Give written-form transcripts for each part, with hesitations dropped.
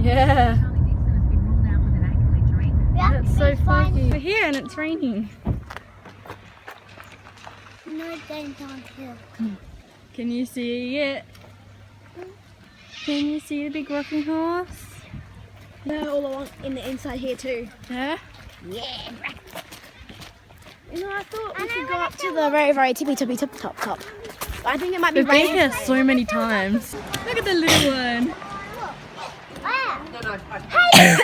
Yeah. That's so foggy. We're here and it's raining. No, going down here. Can you see it? Can you see the big rocking horse? No, all along in the inside here too. Yeah? Yeah. You know, I thought we could go up to the very, very tippy top. But I think it might be We've been raining. here so many times. Look at the little one. Hey,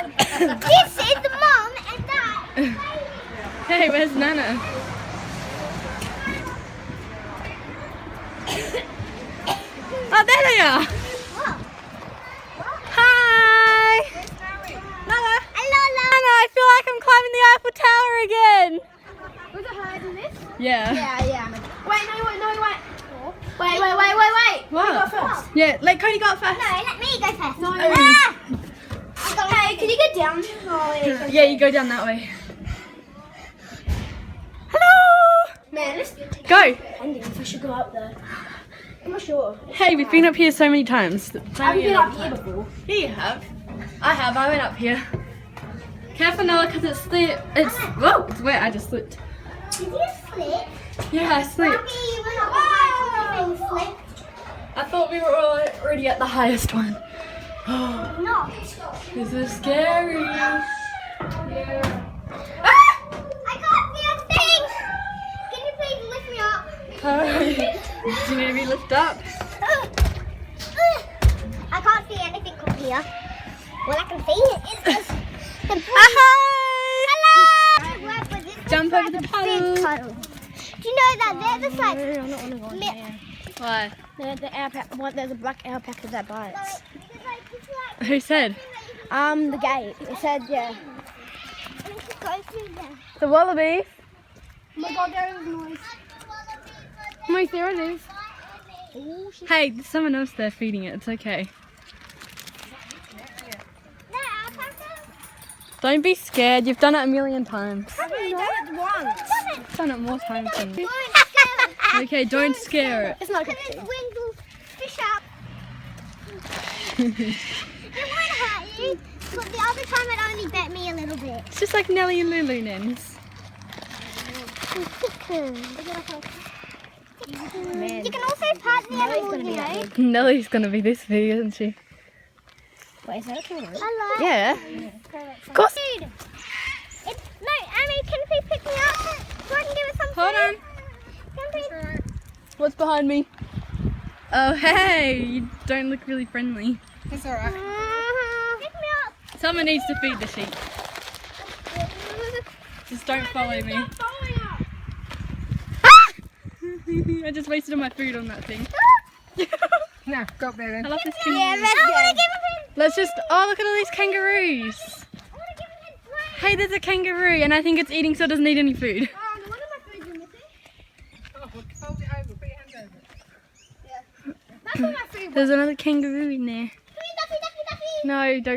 this is the mom and dad. Hey, where's Nana? Oh, there they are! Hi! Nana! Hello, Nana, I feel like I'm climbing the Eiffel Tower again! Was it higher than this? Yeah. Yeah. Wait. Wait. What? You go first. Yeah, let Cody go up first. No, let me go first. No. Hey, can you get down? Oh, Yeah, you go down that way. Hello! Man, let's Go! depending if I should go up there. I'm not sure. Hey, we've been up here so many times. I've been up here before. Yeah, you have. I have. I went up here. Careful, Noah, because whoa, it's wet. I just slipped. Did you slip? Yeah, I slipped. Maybe you went up and slipped. I thought we were already at the highest one. Not. This is scary. I can't see a thing. Can you please lift me up? Do you need to be lifted up? I can't see anything from here. What I can see is this. Hi! Hello! Jump over the puddle. puddle. Do you know that there's this like I don't want to go in there. Why? there's a black alpaca that bites. Who said? The gate. It said yeah. Go through there. The wallaby. Oh my god, there is noise. Wait, there it is. Oh shit. Hey, there's someone else there feeding it. It's okay. There, alpaca. Don't be scared. You've done it a million times. I've only done it once. You've done it more times than me. Don't scare it. Okay, don't scare it. It's not good. Its wings will fish up. It won't hurt you. But the other time it only bit me a little bit. It's just like Nelly and Lulu Nens. Man. You can also pat the animal, you know. Nelly's gonna be this big, isn't she? Wait, is that a kangaroo? Hello. Yeah. Of course. No, Amy, can you please pick me up so I can give it some Hold on. food? What's behind me? Oh, hey. You don't look really friendly. It's alright. Pick me up. Someone needs to feed the sheep. Just don't follow me. I just wasted all my food on that thing. No, go up there then. I love this Yeah, kangaroo. let's go. Let's just, oh, look at all these kangaroos. Hey, there's a kangaroo and I think it's eating so it doesn't need any food. Oh, no wonder my food's missing. Oh, hold it over, put your hand over it. That's what my food was. There's another kangaroo in there. Duffy. No, don't.